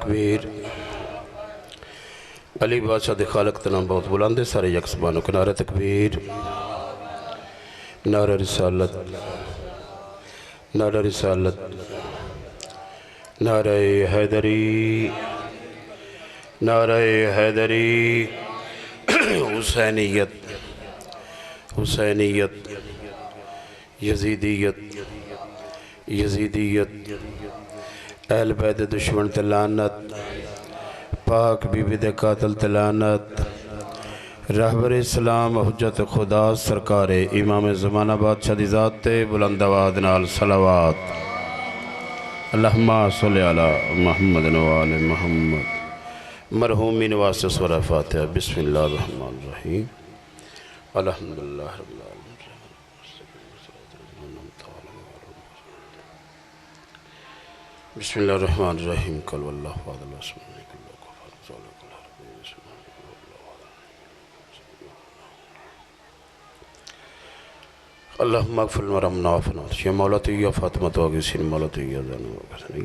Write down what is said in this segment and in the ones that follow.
तकबीर। अली बादशाह दे खालक दा नाम बहुत बुलंद है, सारे यकसबानो के नारे तकबीर। नारा रिसालत, नारा रिसालत, नारा हैदरी, नारा हैदरी। हुसैनियत, हुसैनियत, यजीदियत, यजीदियत, अहल बैत दुश्मन ते लानत, पाक बीबी दे कातल ते लानत, रहबर इस्लाम हुज्जत खुदा सरकार इमाम ज़माना बादशाह दी ज़ात ते बुलंद आवाज़ नाल सलावात। अल्लाहुम्मा सल्लि अला मुहम्मद व आले मुहम्मद। मरहूमिन वास्ते सूरा फातिहा। बिस्मिल्लाहिर रहमानिर रहीम। अल्हम्दुलिल्लाह रब्बिल आलमीन। बिस्मिल्लाहिर रहमानिर रहीम। कुल वल्लाहु अहद अल्लाहु समद। अल्लाहुम्मा अग़फ़िर वरहमना वअफ़ना या मौला तो या फ़ातिमा तो आगे सिन मौला तो या जान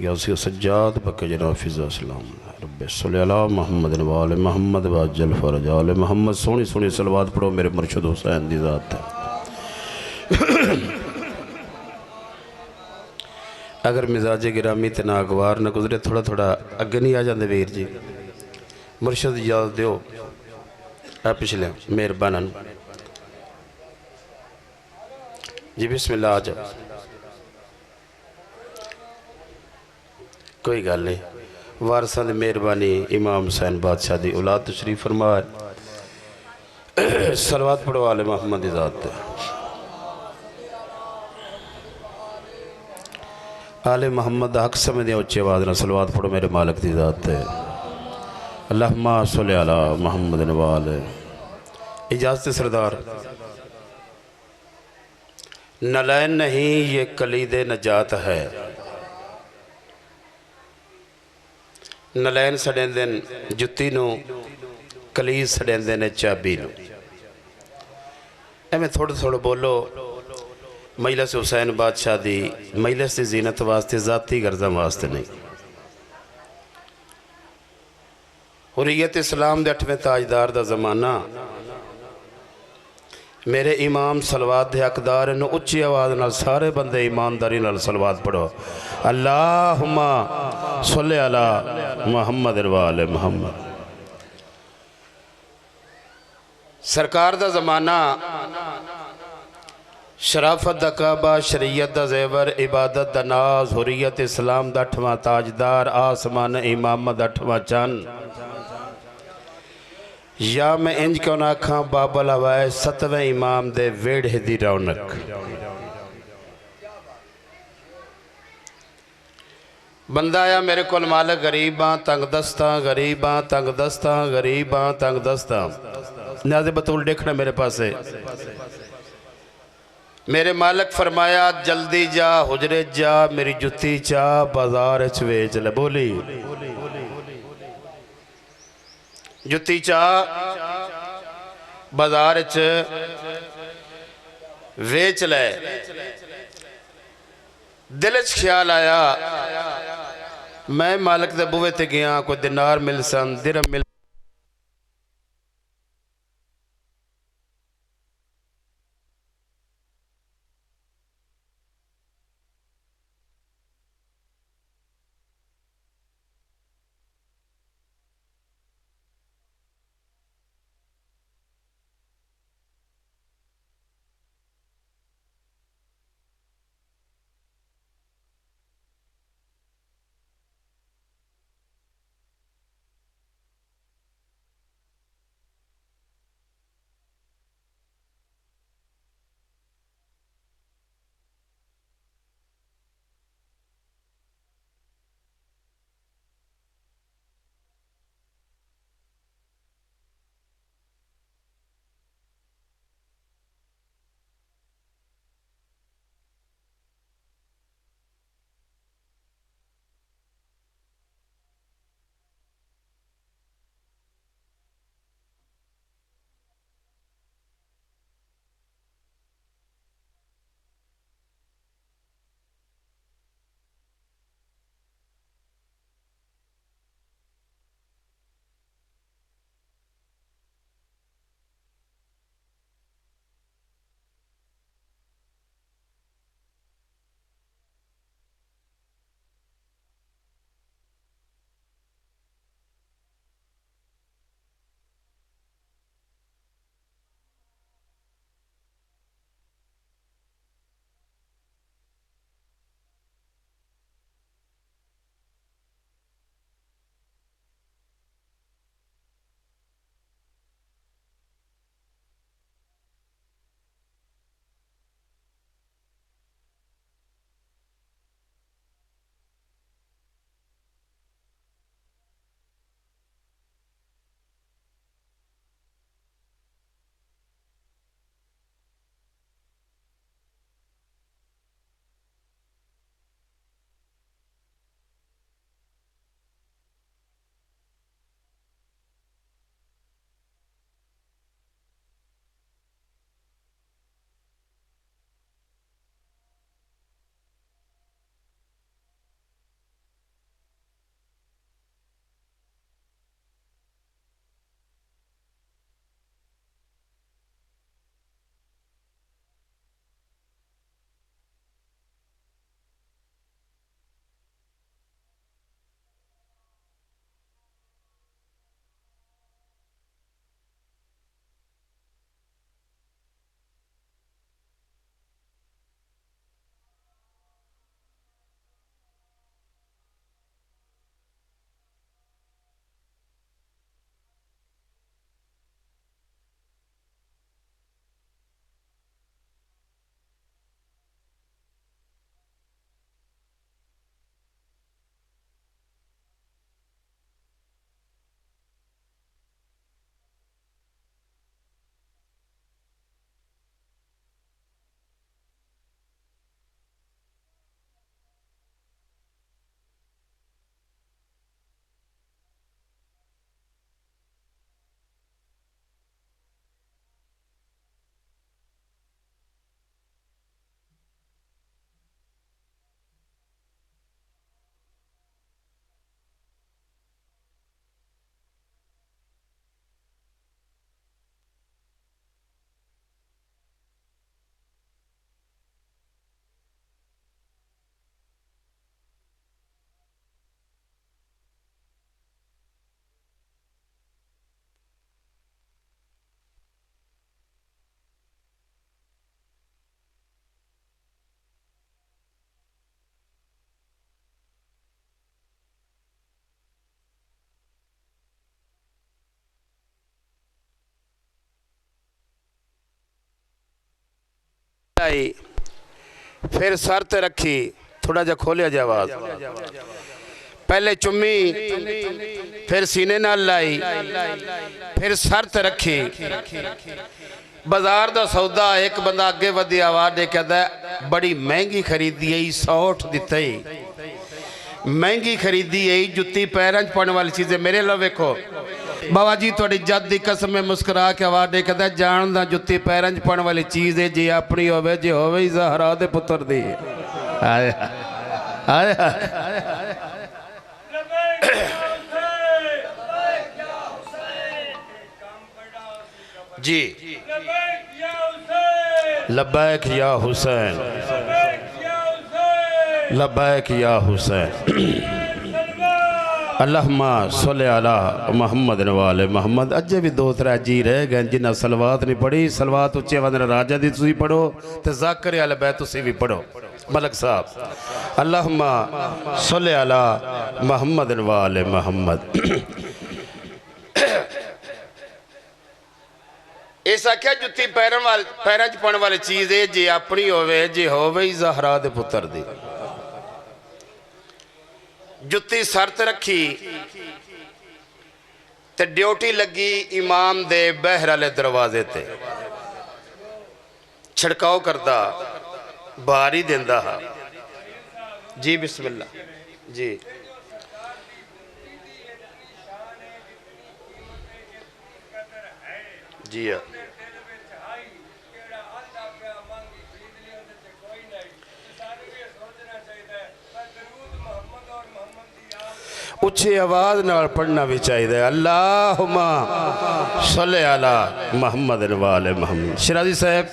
या सज्जाद बक जना फ़िज़ा सलाम रब्बि सल्लि अला मुहम्मद व आले मुहम्मद व अज्जल फ़रज आले मुहम्मद। सोहनी सोहनी सलवात पढ़ो मेरे मुर्शिद हुसैन दी ज़ात है। अगर मिजाज गिरामी ते ना अगवार न गुजरे थोड़ा थोड़ा अगे नहीं आ जाते वीर जी। मुर्शिद याद दियो आ पिछले मेहरबाना जी। बिस्मिल्लाह। आ जाओ, कोई गल नहीं। वारसां दी मेहरबानी इमाम हुसैन बादशाह दी औलाद तशरीफ फरमाए। सलवात पढ़ो आले मुहम्मद दी ज़ात ते। आले मोहम्मद हक समझ दिया उच्ची आवाज़ ना सलवात पढ़ो मेरे मालिक दी ज़ात ते। अल्लाहुम्मा सल्लि अला मुहम्मद व आले। इजाज़त सरदार। नलैन नहीं ये कलीदे नजात है। नलैन सड़ेंदे जुत्ती नूं, कलीद सड़ेंदे ने चाबी नूं। एवें थोड़ा थोड़ा बोलो। मजलिस हुसैन बादशाह दी मजलिस की जीनत वास्ते, ज़ाती गर्जा वास्ते नहीं। हुर्रियत इस्लाम दे 8वें ताजदार दा ज़माना। मेरे इमाम सलवात दे हकदार ने उच्ची आवाज़ नाल सारे बंदे ईमानदारी नाल सलवात पढ़ो। अल्लाहुम्मा सल्लि अला मुहम्मद व आले मुहम्मद। सरकार दा ज़माना। शराफत दा काबा, शरीयत दा ज़ेवर, इबादत दा नाज, हुर्रियत इस्लाम दा 8वां ताजदार, आसमान इमामत दा 8वां चंद। या मैं इंज क्यों ना आखा बाबल हवाए 7वें इमाम दे वेड़े दी रौनक। बंदा आया मेरे को मालिक गरीब हाँ तंग दस्ता, गरीब हाँ तंग दस्ता, गरीब हाँ तंग दस्ता। नाज़े बतूल देखना मेरे पासे। मेरे मालिक फरमाया जल्दी जा हुजरे जा, मेरी जुत्ती चा बाजार च वेच ले। बोली जुत्ती चा बाजार च वेच ले। दिल च ख्याल आया मैं मालिक दे बूहे ते गया, कोई दिनार मिल सन, दिरहम मिल लाई, फिर सर ते रखी, थोड़ा जा खोलिया जा आवाज, पहले चुम्मी, फिर सीने नाल लाई, फिर सर ते रखी। बाजार दा सौदा एक बंदा अगे वधी आवाज दे कहता है बड़ी महंगी खरीदी है, 100 दिता ही, महंगी खरीदी है, जुत्ती पैरों च पाने वाली चीज़ें। मेरे लो वेखो बाबा जी थोड़ी जद की कसम में मुस्कुरा के आवाज दे कहता है जानदा जुत्ती पैरों च पाने वाली चीज़ है, जे अपनी होवे जे होवे ज़हरा दे पुत्र दी। आए आए जी लब्बैक या हुसैन, लब्बैक या हुसैन। अल्लाहुम्मा सल्लि अला मुहम्मद वाले मुहम्मद। अजे भी 2-3 जी रह गए जिन्हें सलवात नहीं पढ़ी। सलवात उच्चे आवाज़ राजा दी तुसी पढ़ो तो ज़ाकिर अल बैत तुसी भी पढ़ो। मलक साहब अल्लाहुम्मा सल्लि अला मुहम्मद वाले मुहम्मद। इस आख्या जुत्ती पैरों च पाने वाली चीज़ है, जे अपनी होवे जे होवे ज़हरा दे पुत्र दी। जुत्ती सर ते रखी ते ड्यूटी लगी इमाम दे बहर वाले दरवाजे ते, छिड़काव करदा बारी देंदा। जी बिस्मिल्लाह जी। जी हाँ उच्ची आवाज नाल पढ़ना भी चाहिए। अल्लाहुम्मा सल्लि अला मुहम्मद वाले मुहम्मद। शिराजी साहब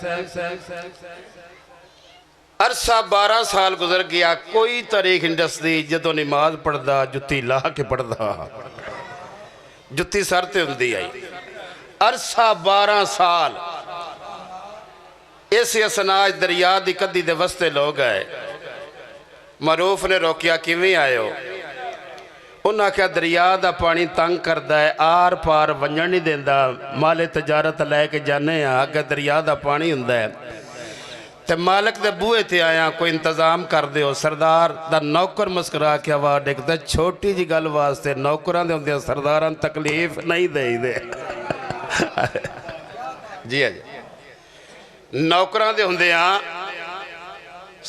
अरसा 12 साल गुजर गया, कोई तारीख नहीं दसदी जदों नमाज पढ़दा जुत्ती ला के पढ़दा, जुत्ती सर ते हुंदी आई। अरसा 12 साल। इस असनाज दरिया दी कद्दी दे वस्ते लोग आए। मरूफ ने रोकिया किवें आयो? उन्हें आख्या दरिया का पानी तंग करता है, आर पार वंजन नहीं देता, माले तजारत लैके जाने अगर दरिया का पानी होंदा है तो मालक दे बूहे ते आया कोई इंतजाम कर दो। सरदार दा नौकर मुस्कुरा के आवाज देखता छोटी जी गल वास्ते नौकरां दे हुंदे सरदारां तकलीफ नहीं देईदे। जी हाँ जी नौकरां दे हुंदे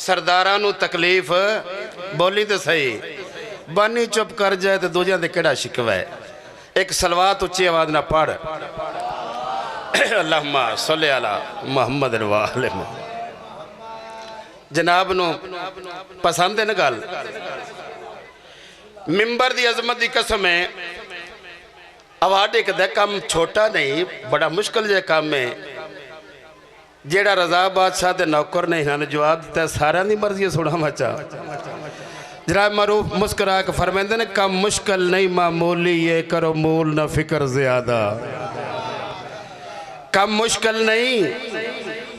सरदारां नूं तकलीफ बोली तो सही, बानी चुप कर जाए तो दूजा दे केड़ा शिकवा है। एक सलवात उच्ची आवाज ना पढ़ अल्लाहुम्मा सल्लि अला मुहम्मद वाले मुहम्मद। जनाब नू पसंद है ना गल? मिंबर दी अजमत दी कसम है आवाज एक काम छोटा नहीं बड़ा मुश्किल जे काम है। जेड़ा रजा बादशाह दे नौकर ने इन्होंने जवाब दिता सारिਆਂ दी मर्जी सुना मचा। जनाब मरूफ मुस्कुरा के फरमाते ने कम मुश्किल नहीं मामूली ये करो मूल न फिक्र ज्यादा। कम मुश्किल नहीं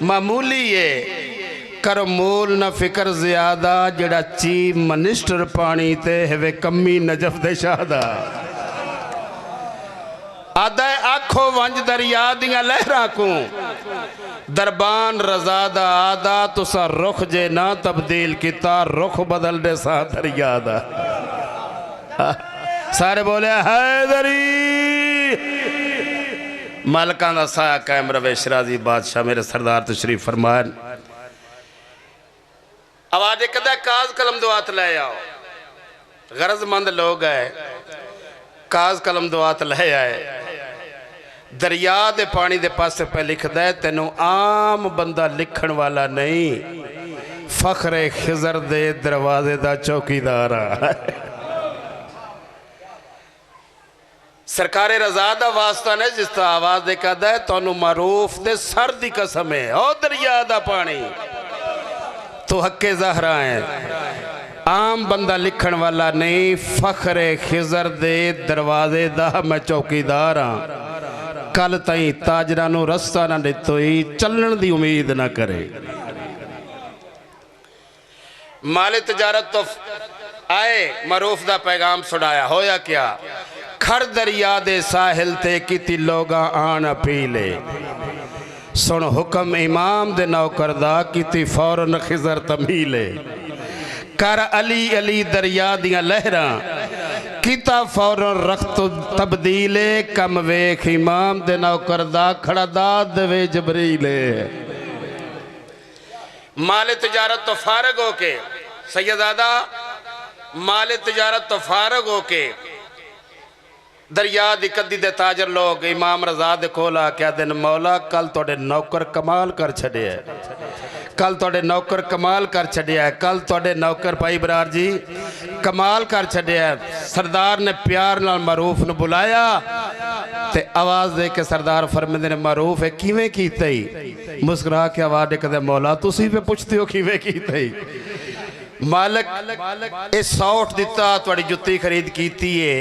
मामूली ये करो मूल न फिक्र ज्यादा। जेड़ा चीफ मिनिस्टर पानी ते हवे कमी नजफ दे शाहदा। आदा आखो वंज दरिया दिया लहरा को दरबान रजादा आदा तुसा रुख जे ना तब्दील किता रुख बदल दे सा दरिया दा। सारे बोले हैदरी। मालकां दा साया कायम रवे। शिराजी बादशाह मेरे सरदार तशरीफ फरमान। आवाज कदा काज कलम दो हाथ ले आओ। गरजमंद लोग है काज कलम दो हाथ ले आए। दरिया दे पानी दे पासे पे लिखदा है तेनों आम बंदा लिखण वाला नहीं फखरे खिजर दे दरवाजे दा चौकीदार। सरकारे रजा दा वास्ता ने जिस तरह आवाज दे कहदा है तोनू मारूफ दे सर दी कसम है ओ दरिया दा पानी तो हक्के ज़हरा है। आम बंदा लिखण वाला नहीं फखरे खिजर दे दरवाजे दा मैं चौकीदार हाँ। कल तई ताजरा नू रस्ता ना दितो ही चलण दी उम्मीद ना करे। माले तजारत तो आए मरूफ दा पैगाम सुनाया। होया क्या खर दरिया दे साहिल ते किती लोगा आन पी ले। सुन हुक्म इमाम दे नौकर दा कीती फौरन खिजर तमीले कर अली अली दरिया दियां लहरां कीता फौरन रख्त तब्दीले कम वेख इमाम दे नौकर दा खड़ा दाद वे जबरीले। माल तिजारत तो फारग होके सैयदादा माल तिजारत तो फारग होके दरिया दी कद्दी दे ताजर लोग इमाम रजा दे कोल आके दिन मौला कल तोड़े नौकर कमाल कर छड़े कल तोड़े नौकर कमाल कर छड़िया कल तोड़े नौकर भाई बरार जी कमाल कर छड़िया। सरदार ने प्यार नाल मरूफ ने बुलाया ते आवाज दे के सरदार फरमांदे ने मरूफ है किवें कीता ही मुस्कुरा के आवाज दे कदे मौला तुसी पे पुछते हो किवें कीता ही। मालिक ए सौट दिता तुहाडी जुत्ती खरीद कीती है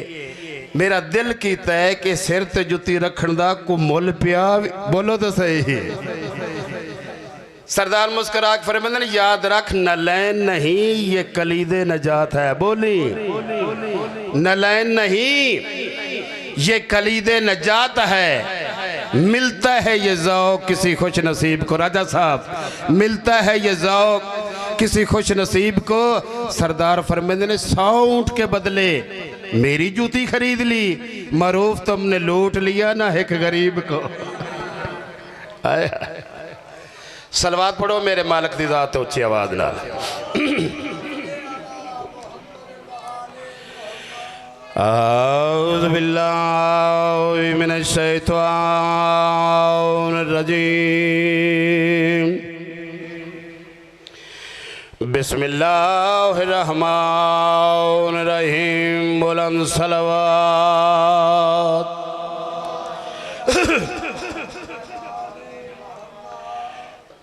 मेरा दिल कीता है कि सिर ते जुत्ती रखण दा को मुल पिया बोलो तो सही। सरदार मुस्कुरा के फरमांदे ने याद रख नलैन नहीं ये कलीदे नजात है बोली नलैन नहीं ये कलीदे नजात है मिलता है ये ज़ौक़ किसी खुश नसीब को। राजा साहब मिलता है ये ज़ौक़ किसी खुश नसीब को। सरदार फरमांदे ने 100 ऊंट के बदले मेरी जूती खरीद ली मरूफ तुमने लूट लिया ना एक गरीब को। सलवात पढ़ो मेरे मालिक दी ज़ात उच्ची आवाज़ नाल। औज़ु बिल्लाहि मिनश शैतानिर रजीम बिस्मिल्लाहिर रहमानिर रहीम बुलंद सलवात।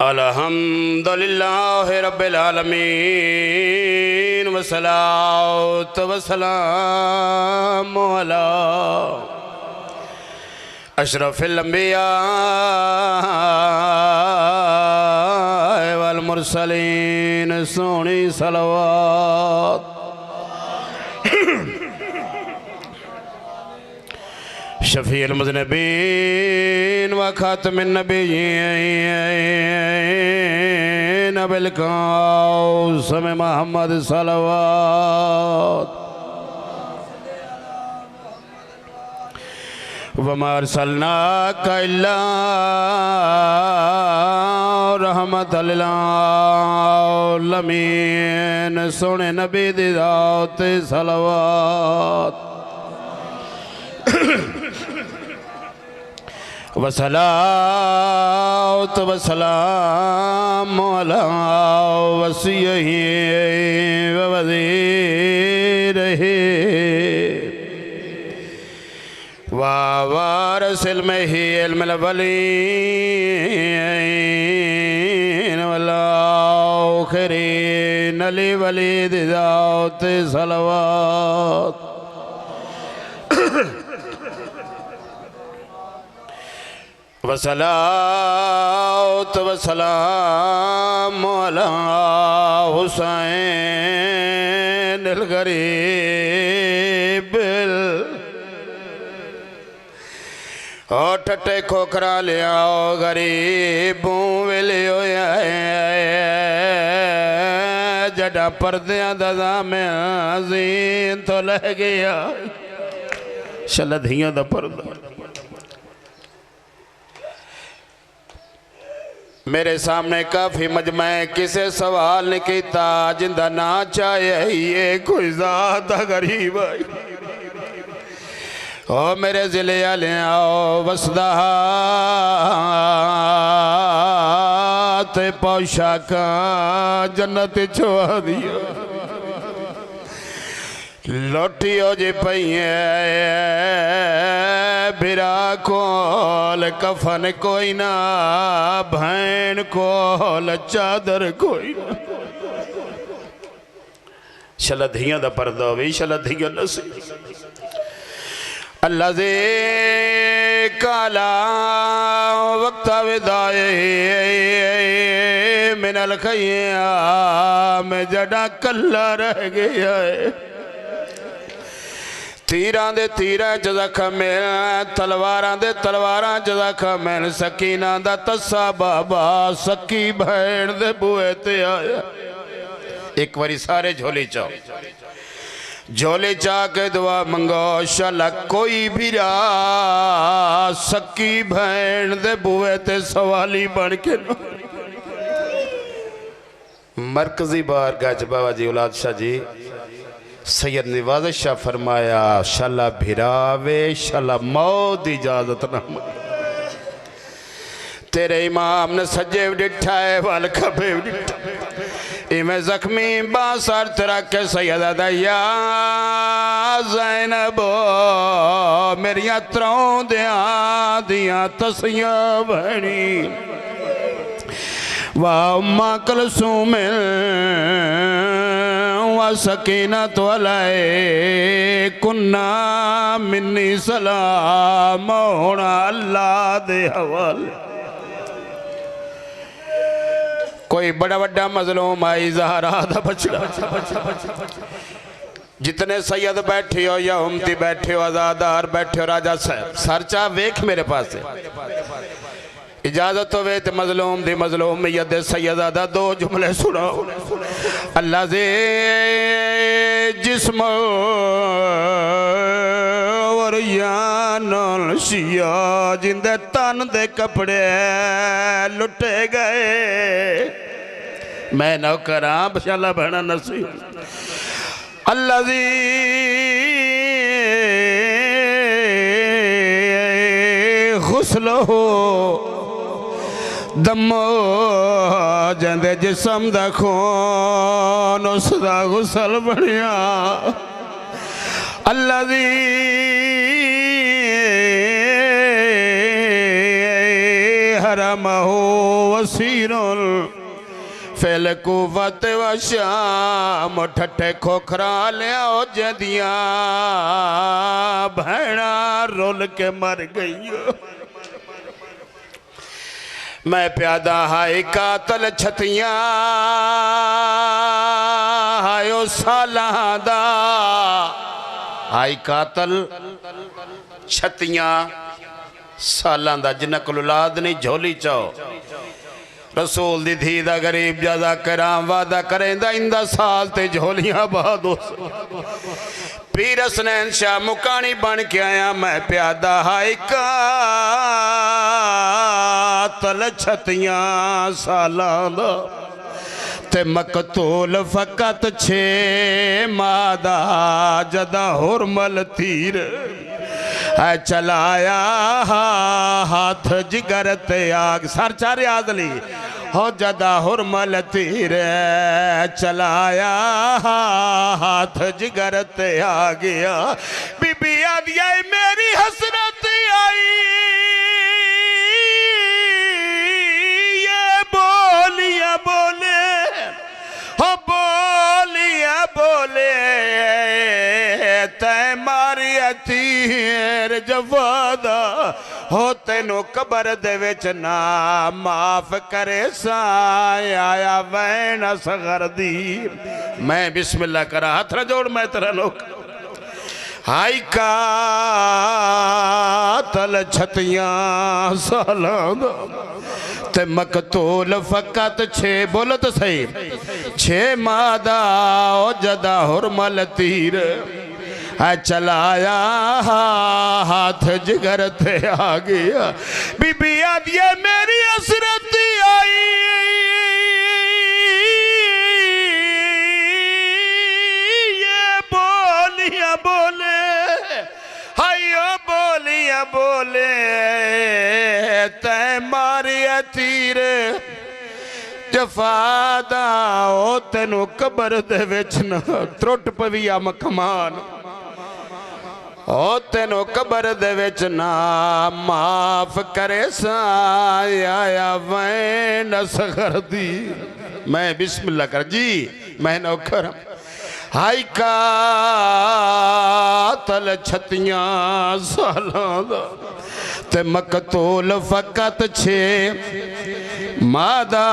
अल्हम्दुलिल्लाहि रब्बिल आलमीन वस्सलातु वस्सलामु अला अशरफिल अंबिया वल मुरसलीन सोनी सलवात। शफीउल मुज़निबीन व खातिमुन नबिय्यीन अबिल कासिम मोहम्मद सलवात। वमा अरसलनाका इल्ला रहमतल लिल आलमीन सोने नबी दी ज़ात सलवात। वसलातु वसलामु अला वसिय्यिही व वज़ीरिही व वारिसिल इल्मिही इल्मिल अव्वलीन वल आखिरीन अली वली दी ज़ात सलवात। वसलातु वसलामु अला हुसैन अल गरीब ओ ठटे खोखरा ले आओ गरीबों वेले जड़ा पर्दियां दा ज़ामिन अज़ीम तो लह गया शलधियां दा पर्दा। मेरे सामने काफ़ी मजमा किसे सवाल नहीं किया जिंदा ना चाहे ये कोई ज़ात गरीब ओ मेरे ज़िले आले आओ वसदा ते पोशाका जन्नत छुआ दिया लोटियो जे पइए बिरा कोल कफन कोई ना भैन कोल चादर कोई ना शलधियां दा पर्दा भी शलधियां नसी अल्लाह दे काला वक्त विदाए मिनल खैया में जड़ा कल्ला रह गया है तीरां दे तीरां च जख्म तलवारां दे तलवारां च जख्म सकीना दा तस्सा बाबा सकी भैन दे बुए ते आया। एक बारी सारे झोली चाओ, झोली चा के दुआ मंगो शाला कोई भी रा सकी भैन दे बुए ते सवाली बन के मरकजी बारगाह च बाबा जी औलाद शाह जी सैयद नवाज शाह फरमाया शाला भिरावे शाला मौत इजाजत न तेरे इमाम ने सज्जे डिठा है वाल खबे डिठा इमें जख्मी बासर तेरा के सैयद दया ज़ैनब मेरिया त्रौं दियां तसियां भैनी वाह उम्मा कुलसूम व सकीना तो अलाए कुन्ना मिन्नी सलाम होना अल्लाह दे हवाले। कोई बड़ा बड़ा मजलूम आई ज़हरा दा बचड़ा जितने सैयद बैठे हो या उम्मती बैठे हो आज़ादार बैठे हो राजा साहब सरचा वेख मेरे पास इजाजत हो वे तो मजलूम दी मजलूम यद सैयदा दो जुमले सुनाओ। अल्लाह से जिस्म और यान शिया जिंदे तन दे कपड़े लुटे गए मैं नौकरा बशाला बहना नसी अल्लाह जी गुस्ल हो दमो जंदे जिसम दा खून उसदा गुसल बनिया अल्लाह दी हरमहु वसीरुल फैल कुवत व शाम ठठे खोखरा लिया जदियां भैणा रोल के मर गई मैं प्यादा हाय कातल छतियां हायो सालादा हाय कातल छतियां सालादा जिन्ना कोल औलाद नहीं झोली चाओ रसूल दी धी दा गरीब ज्यादा कराम वादा करेंदा इंदा साल ते झोलियां बहादो पीर हसनैन शाह मुकानी बन के आया मैं प्यादा हाय कातल छतियां सालां दा ते मकतूल फकत 6 मादा जदा हुरमल तीर है चलाया हाथ जिगर ते आग सर चारे आदली हो जदा हुरमल तीर चलाया हाथ जिगर ते आ गया बीबी आदिया मेरी हसरत आई ये बोलिया बोले हो बोलिया बोले तै मारिया तीर जवादा हो तेनों कबर दे विच ना माफ करे साए आया वैन असगर दी मैं बिस्मिल्लाह करा हाथ न जोड़ मैं तेरा लोग हाय कातल छतियां सालां ते मकतूल फकत 6 बोलो तो सही 6 मादा ओ जदा हुरमल तीर है चलाया हाथ जिगर थे आ गया बीबी आदिया मेरी हसरत आई ये बोलिया बोले हायो बोलिया बोले तै मारिया तीर जफादा ओ तेनों कबर दे विच ना त्रुट पविया मखमान ओ तेनों कबर दे विच ना माफ करे साया वैन असगर दी मैं बिस्मिल्लाह कर जी मैं नौकर हाय कातल छतियां सालां दा ते मकतूल फकत 6 मादा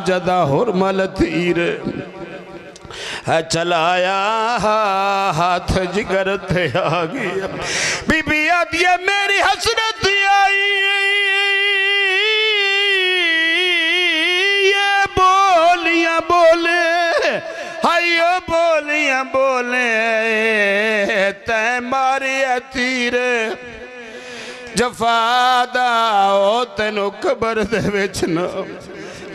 जदा हुरमल तीर है चलाया हाथ जिगर थे आ गया। बीबी आदि मेरी हसरत आई, ये बोलियां बोले, हायो बोलियां बोले, तै मारे तीर जफादा ओ तेनों कबर दे विच ना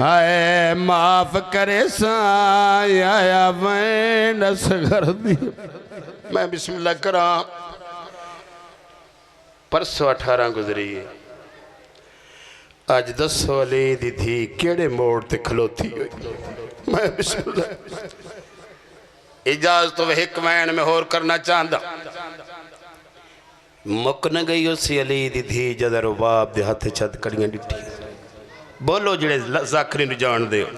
आए माफ करे साया मैं नस कर दी। मैं बिस्मिल्लाह करा। परसों 18 गुजरी है, अज दसो अली दी थी केड़े मोड़ ते खलोती हुई। मैं बिस्मिल्लाह इजाजत तो एक वैन में होर करना चाहता। मुक न गई उसी अली दी धी जद रुबाब दे हथ छत कड़ियां डिठी। बोलो जेड़े जाखरी नूं जाणदे हो।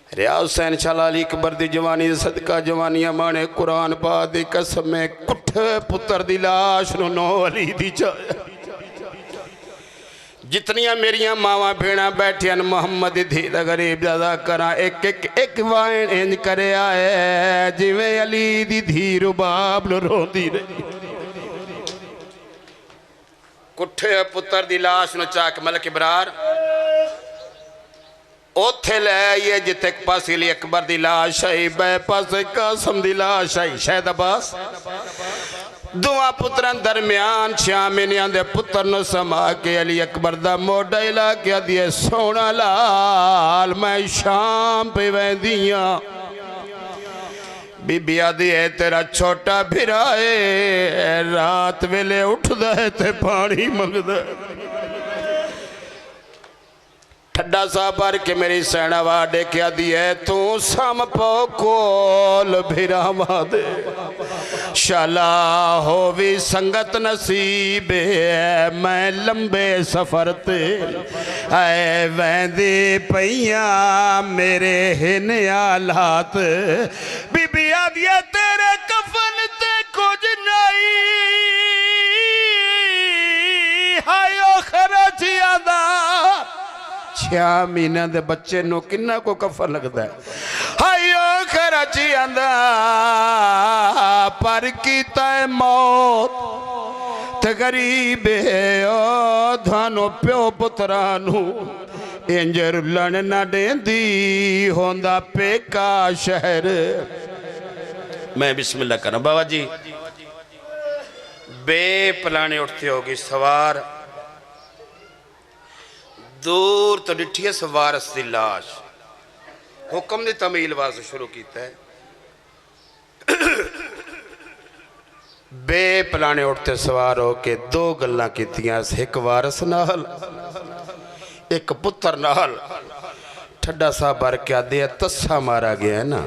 रियाज हुसैन शाला अली अकबर दी जवानी सदका जवानियां माने कुरान पा दी कसम कुठ पुत्र दी लाश नूं नो अली दी चाया। जितनियां मेरियां मावां भेणा बैठियां मोहम्मद धी दा गरीब दा करा एक एक एक वाइन इंज करे आए जिवें अली दी धी रुबाब नूं रोंदी रही। कुठे पुत्र दी लाश नूं चाक मलक इबरार ओथे ले आइए जिथे एक पासे अली अकबर दी लाश आई, बे पासे कासम दी लाश आई। शहद अब्बास दुआ पुत्रां दरम्यान 6 महीनों दे पुत्र नूं समा के अली अकबर दा मोढा हिला के दिए सोना लाल मैं शाम पे वैंदियां। बीबी आदि है तेरा छोटा भिरा है रात वेले उठदा है ते पानी मंगदा। ठड्डा सा भर के मेरी सैना वाडे क्या दी है तू सम पो कोल भिरावा दे शाला हो भी संगत नसीब है मैं लंबे सफर ते आए वैंदी पईया मेरे हिन हालात। बीबी आदिया तेरे कफन ते कुछ नहीं हायो खर्चिया दा 6 महीने दे बच्चे नो किन्ना को कफन लगता है हायो खर्ची आंदा पर कीता है मौत ते गरीब ओ थानो प्यो पुत्रा नू इंज रुलन ना देंदी होंदा पेका शहर। मैं बिस्मिल्लाह करा बाबा जी बेपलाने उठते होगी सवार दूर तो डिठी है सवारस की लाश हुक्म की तमील वास्ते शुरू किया है। बेपलाने उठते सवार हो के 2 गल्लां कीतियां एक वारस नाल एक पुत्र नाल। ठड्डा सा भर के आदे तस्सा मारा गया है ना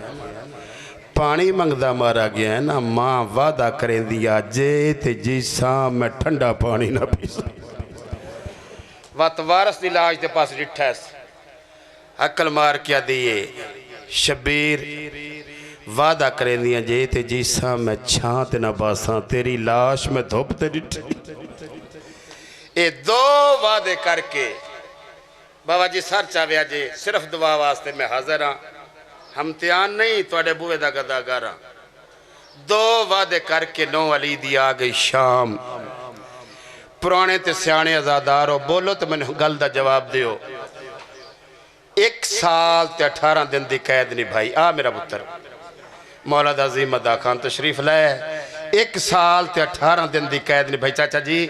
पानी मंगदा मारा गया है ना मां वादा करेंदी आ जे ते जी सा मैं ठंडा पानी ना पी वत वारस की लाश के पास डिठा अकल मार के दिए शबीर वादा करेंदियां जे ते जीसा मैं छां ना बासा तेरी लाश में धुप ते डिठी। ये 2 वादे करके बाबा जी सर चाव्या जे सिर्फ दुआ वास्ते मैं हाजिर हाँ हमतियान नहीं थोड़े बूहे का गदागार हाँ। 2 वादे करके 9 अली दी आ गई शाम। पुराने ते सियाने आजादार हो बोलो तो मैंने गल का जवाब दियो। 1 साल ते 18 दिन की कैद निभाई। आ मेरा पुत्र मौला अजीम अदा खान तशरीफ लाए 1 साल ते 18 दिन की कैद निभाई। चाचा जी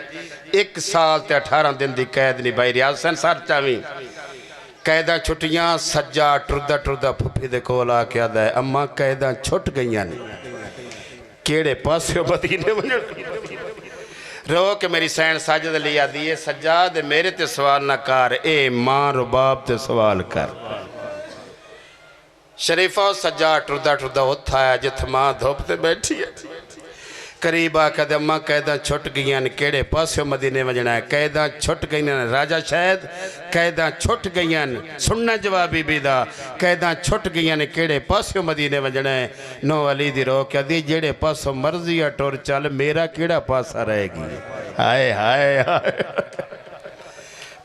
1 साल ते 18 दिन की कैद निभाई। रियाज हुसैन सर चावी कैदा छुट्टियां सज्जा टुरदा टुरदा फुफी दे कोल आके आदा है अम्मा कैदा छुट गई ने केड़े पासे मदीने वजन रो के मेरी सैन साजद लिया दिए सज्जाद मेरे ते सवाल ना कर ए मां रुबाब ते सवाल कर। शरीफा सज्जा टुरदा टुरदा उठ आया जिथ मां धुप ते बैठी है करीब आकर अम्मा कैदा छुट गई ने केड़े पासे मदीने वजना है कैदा छुट गई ने राजा शायद कैदा छुट गई सुनना जवाब बीबी दा कैदा छुट गई ने केड़े पासे मदीने वजना है। 9 अली दी रो क्या दी जेड़े पासों मर्जी आ टुर चल मेरा केड़ा पासा रहेगी। हाय हाय हाय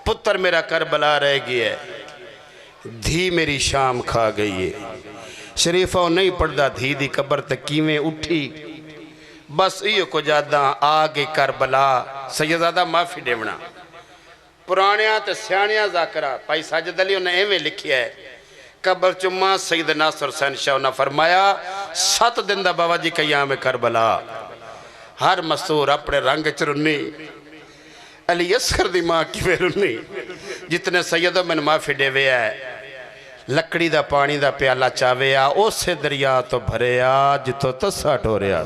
पुत्र मेरा करबला रह गया है धी मेरी शाम खा गई है शरीफा नहीं पढ़दा धी दी कबर ते किवें उठी। बस इहो कुछ यादां आ गई करबला। सैयदजादा माफ़ी देवना पुराणियां ते सियाणियां ज़ाकरा भाई साजिद अली उन्हें एवें लिखिया है कबर चुम्मा सैयद नासिर हुसैन शाह ने फरमाया 7 दिन दा बाबा जी कयाम करबला। हर मसूर अपने रंग च रुन्नी अली असगर दी मां किवें रुन्नी जितने सैयदों मैंने माफ़ी देवे है। लकड़ी दा पानी दा प्याला चावे आ उसे दरिया तो भरे आ जितों तस्सा टोरिया।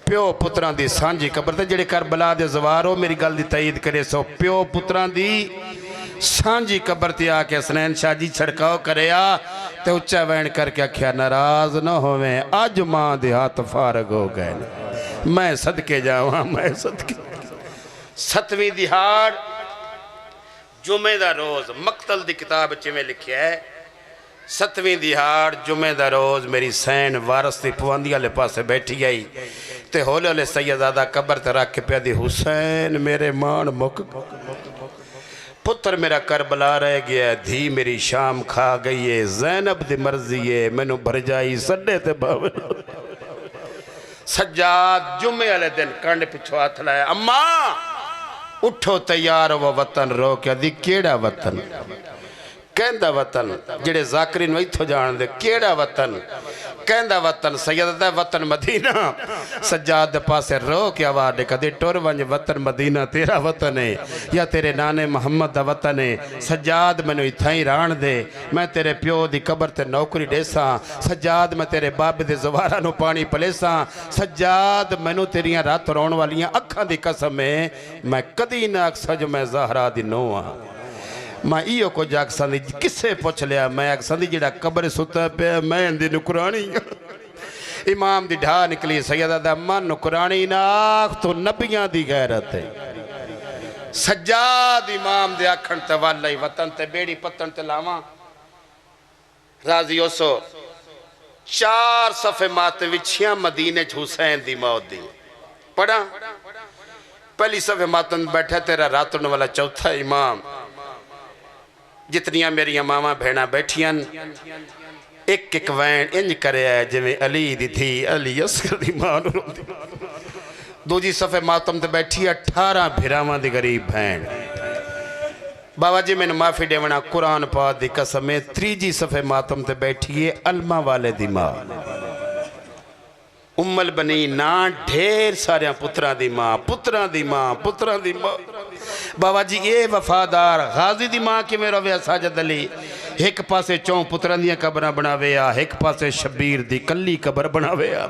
प्यो पुत्रां दी सांझी कबर ते जेड़े करबला दे ज़वार हो मेरी गल दी तईद करे सो प्यो पुत्रां दी सांझी कबर ते आके हसनैन शाह जी छिड़काव करे आ ते उच्चा वैन करके आख्या नाराज न होवे अज मां दे हाथ फारग हो गए मैं सदके जावां मैं सदके। 7वीं दिहाड़ जुमे दा रोज़ मकतल दी किताब में लिखिया है 7वीं दिहाड़ जुमे दा रोज़ मेरी सैन वारस दी पवंदी वाले पासे बैठी आई ते हौले हौले सैयदजादा कबर ते रख के पिया दी हुसैन मेरे मान मुक पुत्र मेरा करबला रह गया धी मेरी शाम खा गई है ज़ैनब दी मर्जी है मैनू भरजाई सड्डे ते बावे। सज्जाद जुमे वाले दिन कंड पिछो हाथ लाया अम्मा उठो तैयार हो वतन रो के दी केड़ा वतन कहंदा वतन जेड़े ज़ाकरी नूं इत्थों जान दे केड़ा वतन कहंदा वतन सैयददा वतन मदीना। सज्जाद दे पासे रो के आवाज़ कदे टुर वंज वतन मदीना तेरा वतन है या तेरे नाने मोहम्मद दा वतन है। सज्जाद मैनू इत्थां ही रहण दे मैं तेरे प्यो दी कबर ते नौकरी देसां। सज्जाद मैं तेरे बाबे दे ज़वारां नूं पानी पलेसां। सज्जाद मैनू तेरियां रात रोण वालियां अखां दी कसम है मैं कदी ना अक्सा जो मैं ज़हरा दी नूंह हां। मैं इो कुछ आखसा किसे पुछ लिया मैं आखसा जेड़ा कबर सुता पे मैं इंदी नुकरानी इमाम दी ढा निकली सैयदा मन नुकरानी नाख तो नबियां दी गैरत है। सज्जाद इमाम दे आखण ते वाला ही वतन ते बेड़ी पत्तन ते लावां राजी ओसो 4 सफ़े मात विछियां मदीने च हुसैन दी मौत दी पढ़ा पहली सफ़े मातन बैठा तेरा रातन वाला चौथा इमाम जितनियां मेरिया मावा भेड़ा बैठियां एक एक वैन इंज करे जिमें अली दी थी अली असगर दी मां रोंदी। दूजी सफ़े मातम ते बैठी 18 भिरावां दी गरीब भैन। बाबा जी मैंने माफ़ी देवना कुरान पाक दी कसम है। तीजी सफ़े मातम ते बैठी है अलमा वाले दी मां उम्मल बनी ना ढेर सारे पुत्रां दी मां पुत्रां दी मां पुत्रां दी मां। बाबा जी ये वफादार गाजी दी मां किवें रवे साजिद अली एक पासे 4 पुत्रां दी कबरां बनावे आ एक पासे शबीर दी कल्ली कबर बनावे आ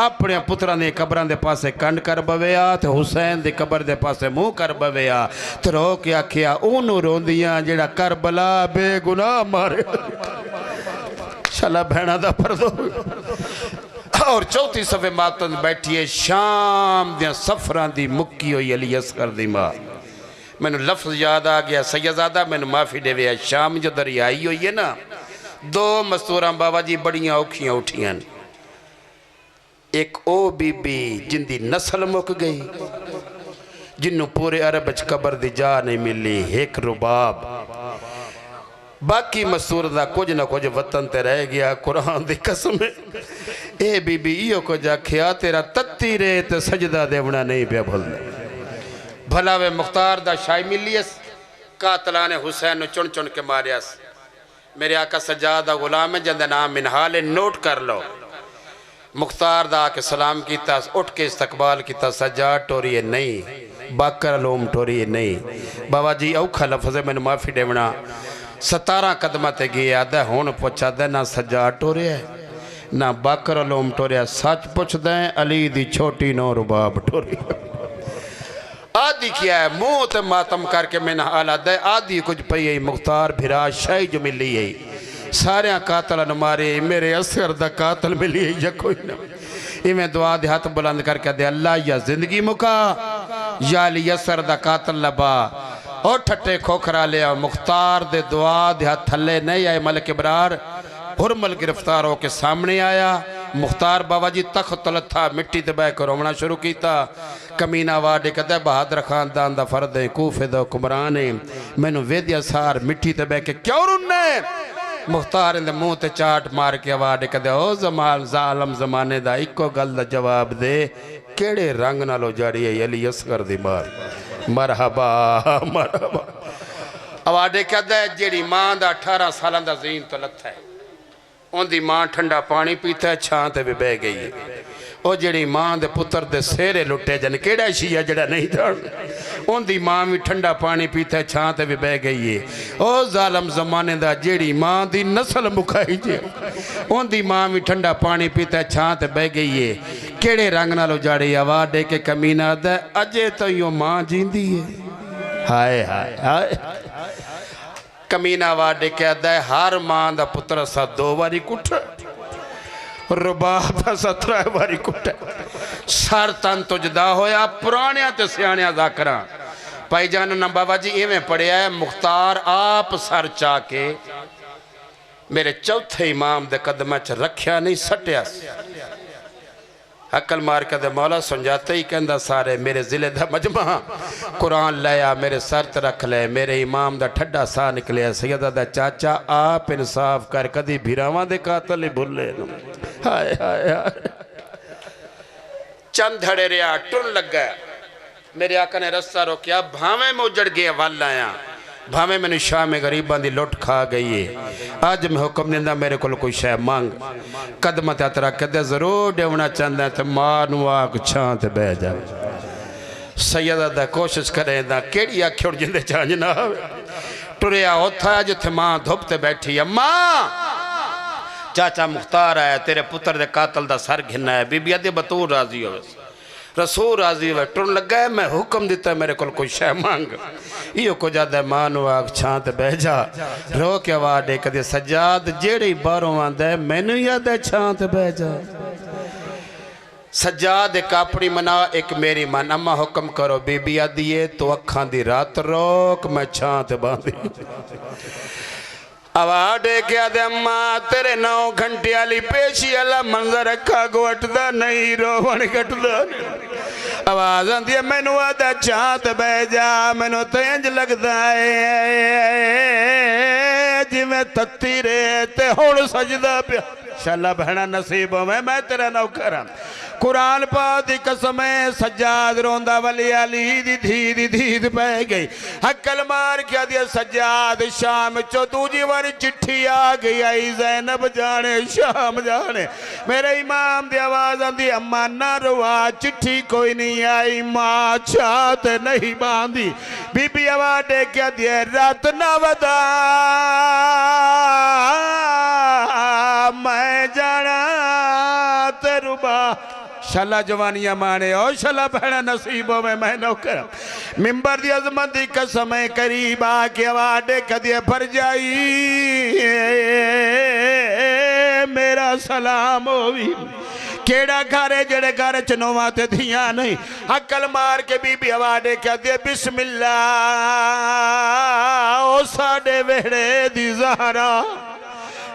अपने पुत्रां दी कबरां दे पासे कंड कर बवे आ ते हुसैन दी कबर दे पासे मुंह कर बवे आ ते रो के आखिया ओनू रोंदियां जेड़ा करबला बेगुनाह मारे शाला भैणा दा पर्दो। और चौथी सफ़े मातन बैठी है शाम दियां सफरां दी मुक्की हुई अली असगर दी मां। मैनू लफ्ज़ याद आ गया सैयदजादा मैनू माफ़ी देवे शाम जो दरियाई हुई है ना 2 मस्तूरां बाबा जी बड़ियां औखियां उठियां। एक ओ बीबी जिंदी नस्ल मुक गई जिन्नू पूरे अरब च कबर दी जा नहीं मिली एक रुबाब बाकी मसूर का कुछ ना कुछ वतन ते रह गया। कुरान दी कसम ए बीबी इो कुछ आख्या तेरा तत्ती रेत सजदा देवना नहीं पिया भूलना। भला वे मुख्तार दा शाही मिलियस कातला ने हुसैन ने चुन चुन के मारियस। मेरे आका सज्जाद दा गुलाम है जिंदा नाम मिनहाल नोट कर लो। मुख्तार दा आके सलाम किया उठ के इस्तकबाल किया सज्जाद टोरी नहीं बाकर लोम टोरी नहीं। बाबा जी औखा लफ्ज़ है मैंने माफ़ी देवना 17 कदम ते गया आदा हुण पुछदा ना सज्जाद टोरिया ना बाकर लोम टोरिया सच पुछदा अली दी छोटी नो रुबाब टोरी आदि क्या है मुँह ते मातम करके मैंने हालात आदि कुछ पई है मुख्तार भिरा शाही जो मिली है सारे कातल मारे मेरे असर दा कातल मिली है या कोई ना। इवें दुआ दे हाथ बुलंद करके दे अल्लाह या जिंदगी मुका या अली असर दा कातल लबा और ठट्टे खोखरा लिया। मुख्तार दे दुआ दे हाथ थले नहीं आए मलिक इब्रार हुरमल गिरफ्तार होके सामने आया। मुख्तार बाबा जी तख्त लथा मिट्टी ते बह कर रोवना शुरू किया। कमीना वाडे कदे बहादुर खानदान दा फर्द है कूफे दा हुक्मरान है मैनू वेदिया सार मिट्टी ते बह के क्यों रुन्ने मुख्तार इंदे मुंह ते चाट मार के आवाज़ कदे ओ जमाल जालम जमाने दा इको गल दा जवाब दे केड़े रंग नाल उजाड़ी है अली असगर दी मार मरहबा मरहबा आवाज़ कदे जेड़ी मां दा 18 साल दा ज़ीन तो लथा है उनकी मां ठंडा पानी पीता है छां ते भी बह गई है वो जी मां दे पुत्र दे सेहरे लुटे जन केड़ा शीया जड़ा नहीं जान उनकी मां भी ठंडा पानी पीता है छां ते भी बह गई है ओ जालम जमाने दा जेड़ी मां दी नस्ल मुखाई जे उनकी मां भी ठंडा पानी पीता है छां ते बह गई है केड़े रंग नाल उजाड़ी आवाज़ दे के कमीना दा अजे तो यो मां जींदी है हाय हाय हाय कमीना आवाज़ दे के आदा हर मां दा पुत्र सा 2 बारी कुट रुबाब सा 3 बारी कुट सर तन तो जुदा होया पुराने ते सियाणिया जाकरा भाईजान ना बाबा जी इवें पढ़िया है मुख्तार आप सर चा के मेरे चौथे इमाम दे कदम च रखिया नहीं सटिया अकल मार के मौला समझाते ही कहता सारे मेरे जिले का मजमा कुरान लाया मेरे सर ते रख ले मेरे इमाम दा ठड्डा सा निकलिया सैयदा दा चाचा आप इंसाफ कर कदी भिरावां दे कातल ही भुले हाय हाय हाय चंद धड़े रहा टुन लगा मेरे आका ने रस्ता रोकिया भावे में उजड़ गया वल आया भावे मैंने शाह में गरीबों की लुट खा गई है अज मैं हुक्म दिंदा मेरे को कोई शह मंग कदम ते हथ रख के जरूर देवना चाहता तो मां नूं आख छां ते बह जा सैयदा दा कोशिश करे केड़ी आखी उड़ जिंदे चांज ना टुरिया उथा जिथे मां धुप ते बैठी है मां चाचा मुख्तार आया तेरे पुत्र दे कातल दा सर घिना है बीबी आदि बतूर राजी हो रसूल राजी हो टुन लगा है मैं हुक्म दिता मेरे को कोई शह मंग इो को ज्यादा मां नूं आख छां ते बह जा रो के आवाज़ दे कदे सजाद जेड़ी बाहरों आंदा है मैनू याद है छां ते बह जा सजाद एक अपनी मना एक मेरी मन अम्मा हुक्म करो बीबी आदि है तो अखां दी रात रोक मैं छां ते बांधी आवाज़ दे के आदे अम्मा तेरे 9 घंटे वाली पेशी वाला मंजर अखा गोटदा नहीं रोवण घटदा आवाज़ आती है मैनू आदा चांत बह जा मैनू तो इंज लगता है जिवें तत्ती रेत हुण सजदा पिया शाला बहना नसीब होवे मैं तेरा नौकर हाँ कुरान पाक दी कसम है सज्जाद रोंदा वली अली दी धीद पै गई हकल मार के दिया सज्जाद शाम चो दूजी बारी चिट्ठी आ गई आई ज़ैनब जाने शाम जाने मेरे इमाम दी आवाज़ आंदी अम्मा ना रुआ चिट्ठी कोई नहीं आई मां छात नहीं बांधी बीबी आवाज़ दे के दिया रात ना वदा मैं जाना तेरुबा शाला जवानिया माने और शाला बहना नसीबों में मैं नौकर मिंबर दी अजमत दी कसम करीब आके आवाज़ कदिए भर जाई मेरा सलाम होवी केड़ा घर है जेड़े घर च नोवा ते धियां नहीं अकल मार के बीबी आवाज़ कह दे बिस्मिल्लाह ओ साडे वेड़े दी ज़हरा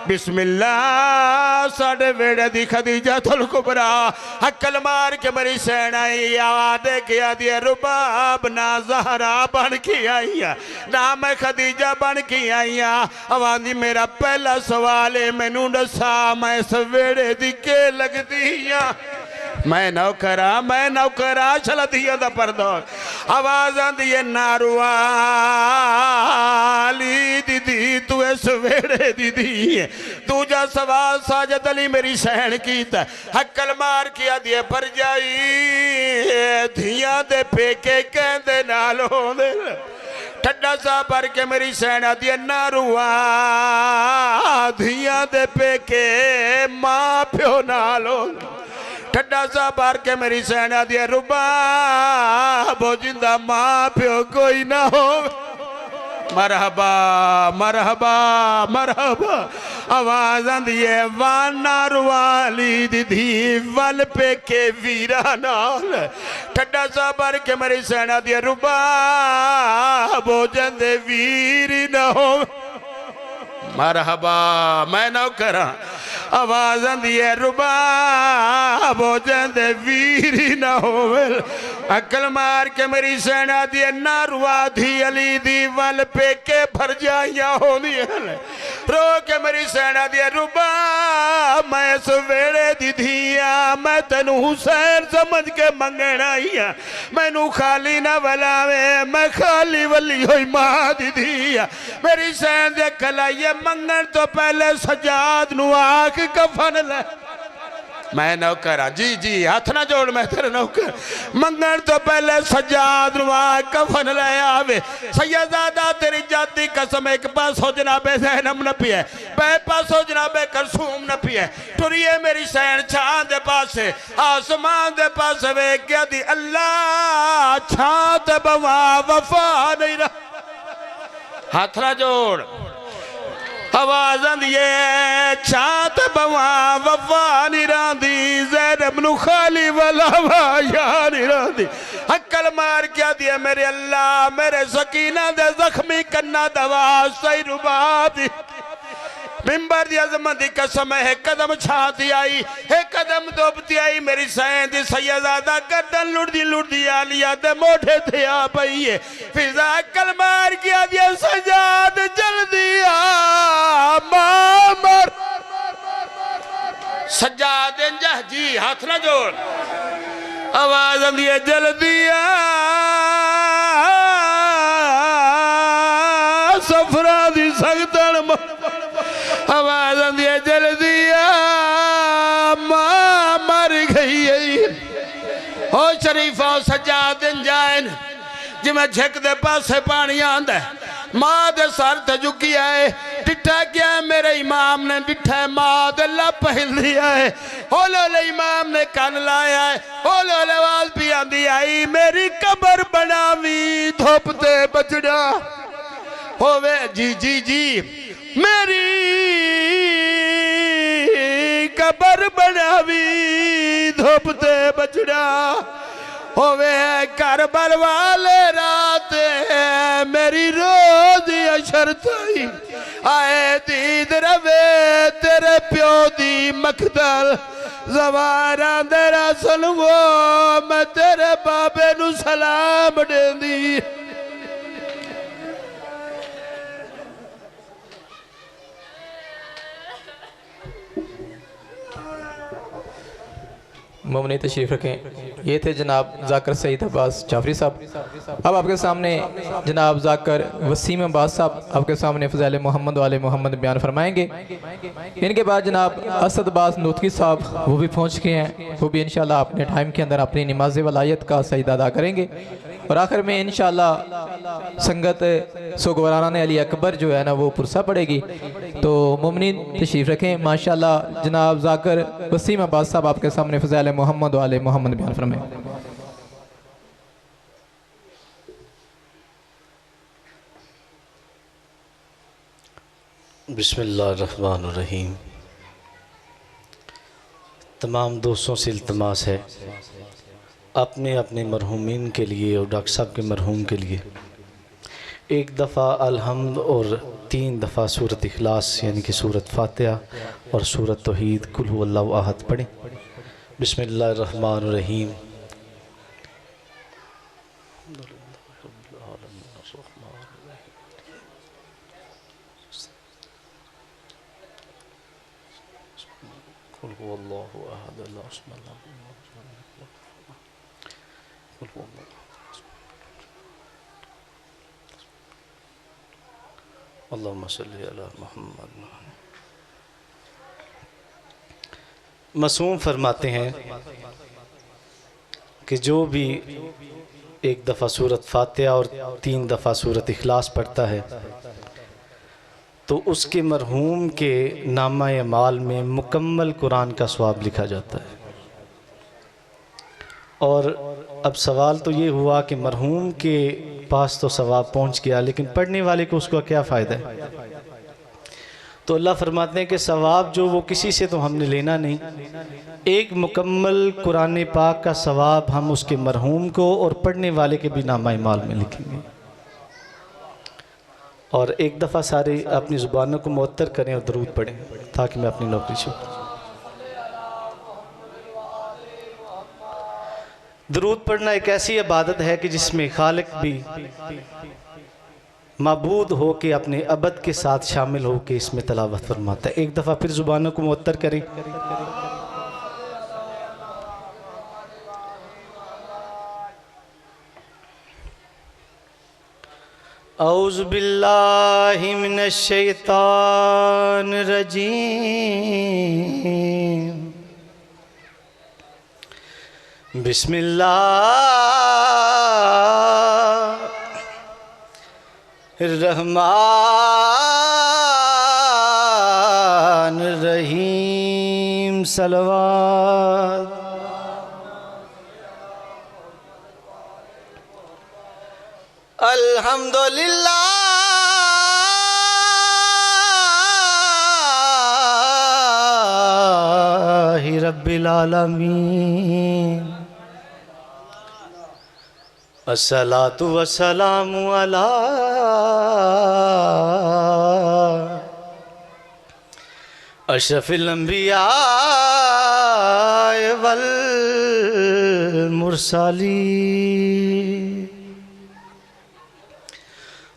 बिस्मिल्लाह साडे वेड़े दी खदीजा तुल कुबरा हकल मार के मरी सैनाई आवाज़ के आदि रुबाब ना ज़हरा बन के आई ना मैं खदीजा बन के आई आवाज़ी मेरा पहला सवाल है मैनू दसा मैं इस वेड़े दी के लगदी मैं नौकरा चला दिया दा परदौर आवाज़ आंदी है नारुआ दीदी तू इस वेड़े दीदी दूजा सवाल साजद अली मेरी सहन कीता हकल मार के आदि पर जाई धियां दे पेके कहंदे नाल होंदे ठड्डा सा भर के मेरी सहना दी नारुआ धियां दे पेके मां प्यो नाल होंदे ठड्डा सा भर के मेरी सहना दी रुबा बोजिंदा मां प्यो कोई ना हो मरहबा मरहबा मरहबा आवाज़ आंदी है वाना रुवाली दीदी वल पे के वीरा नाल ठड्डा सा भर के मेरी सेना दी रुबा भोजन दे वीर न हो मरहबा मैं नौकर आवाज़ आंदी है रुबा भोजन दे वीर न हो अकल मार के मेरी सेना दी ना रुआ थी अली दी वल पेके भर जाइया होनी रो के मेरी सेना दी रुबा मैं इस वेड़े दी थिया मैं तेनू हुसैन समझ के मंगना ही मैनू खाली ना वलावे मैं खाली वली हुई मां दी थिया मेरी सैन दे कलाइए मंगन तो पहले सजाद नु आख कफन ले मैं नौकर हाँ जी जी हाथ ना जोड़ मैं तेरे नौकर मंगन तो पहले सजाद नुआ कफन ले आवे सैयदादा तेरी जाती कसम एक पास हो जनाबे ज़ैनब न पिए बे पास हो जनाबे करसूम न पिए टुरिए मेरी सैन छां दे पास आसमान दे पास वे क्या दी अल्लाह छां ते बवा वफा नहीं रहा हाथ ना जोड़ आवाज आंदी है छात बवा वफा निरांदी ज़ैनब नु खाली वाला या निरांदी अक्ल मार क्या दिया मेरे अल्लाह मेरे सकीना दे जख्मी कन्ना दवा सही रुबादी मिंबर दी अजमत दी कसम है कदम छाती आई है कदम दोबती आई मेरी सैन दी सैयदादा गर्दन लुड़दी आलिया दे मोढे थे आ पई है फिजा अक्ल मार किया दिया सजाद जल्दी आ मामर सजाद इंजह जी हाथ ना जोड़ आवाज आंदी है जल्दी आ सफरा दी सगदन आवाज आंदी है जल्दी आ मां मर गई हो शरीफा सजा दिन जाए जिमें झिक दे पासे पानी आंदा मां दे सर ते झुकी आए डिठा क्या मेरे इमाम ने डिठा मां दे लप हिलदी आए होले इमाम ने कन लाया है होले आवाज भी आंदी आई मेरी कबर बनावी धुप ते बचड़ा होवे जी जी जी मेरी कबर बनावी धुप ते बचड़ा होवे करबल वाले रात मेरी रोज अशर थी आए दीद रवे तेरे प्यो दी मखदल जवारा तेरा सलवो मैं तेरे बाबे नु सलाम देंदी ममनी तशरीफ़ रखें। ये थे जनाब जाकर सईद अब्बास जाफरी साहब। अब आपके सामने जनाब जाकर वसीम अब्बास साहब आपके सामने फ़ज़ाइल मोहम्मद वाले मोहम्मद बयान फरमाएंगे। इनके बाद जनाब असद अब्बास नूतकी साहब वो भी पहुँच चुके हैं, वो भी इंशाल्लाह अपने टाइम के अंदर अपनी नमाज वलायत का सजदा अदा करेंगे। और आखिर में इंशाल्लाह संगत सुगवाराना अली अकबर जो है ना वो पुरसा पड़ेगी। तो मुमनी तशरीफ़ रखें। माशाल्लाह जनाब जाकर वसीम अब्बास साहब आपके सामने फ़ज़ाइल मोहम्मद वाले मोहम्मद बयान फरमाएं। बिस्मिल्लाहिर्रहमानिर्रहीम। तमाम दोस्तों से इल्तमास है अपने अपने मरहूमीन के लिए और डॉक्टर साहब के मरहूम के लिए एक दफ़ा अलहम्द और 3 दफ़ा सूरत इखलास यानी कि सूरत फातिहा और सूरत तौहीद कुल हुवल्लाहु अहद पढ़ें। बिस्मिल्लाहिर्रहमानिर्रहीम। कुल हुवल्लाहु अहद अल्लाहु समद अल्लाहुम्मा सल्ली अला मुहम्मद। मासूम फरमाते हैं कि जो भी एक दफ़ा सूरत फातिहा और 3 दफ़ा सूरत इखलास पढ़ता है तो उसके मरहूम के नामा अमाल में मुकम्मल कुरान का सवाब लिखा जाता है। और अब सवाल तो ये हुआ कि मरहूम के पास तो सवाब पहुंच गया लेकिन पढ़ने वाले को उसका क्या फ़ायदा है। तो अल्लाह फरमाते हैं कि सवाब जो वो किसी से तो हमने लेना नहीं, एक मुकम्मल कुरान पाक का सवाब हम उसके मरहूम को और पढ़ने वाले के भी नामा अमाल में लिखेंगे। और एक दफ़ा सारे अपनी ज़ुबानों को मुअत्तर करें और दरूद पढ़ें ताकि मैं अपनी नौकरी छूट। दरूद पढ़ना एक ऐसी इबादत है कि जिसमें खालिक भी माबूद हो के अपने अबद के साथ शामिल हो के इसमें तलावत फरमाता है। एक दफ़ा फिर ज़ुबानों को मुअत्तर करें। औज़ु बिल्लाहि मिनश शैतानिर रजीम। बिस्मिल्लाहिर्रहमानिर रहीम। सलवात। अल्हम्दुलिल्लाहि रब्बिल आलमीन। अस्सलातु वस्सलामु अला अशरफिल अंबिया वल मुरसलीन।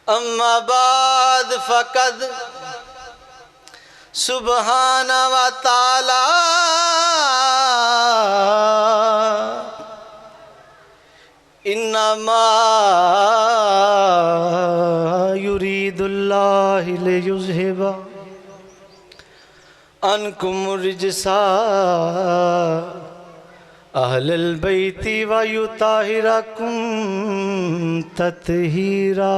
अम्मा बाद फ़क़द सुबहान व ताला इन्नमा युरीदुल्लाहु लियुज़हिबा अन्कुम रिजसा अहलल बैति व युताहिरकुम तत्हीरा।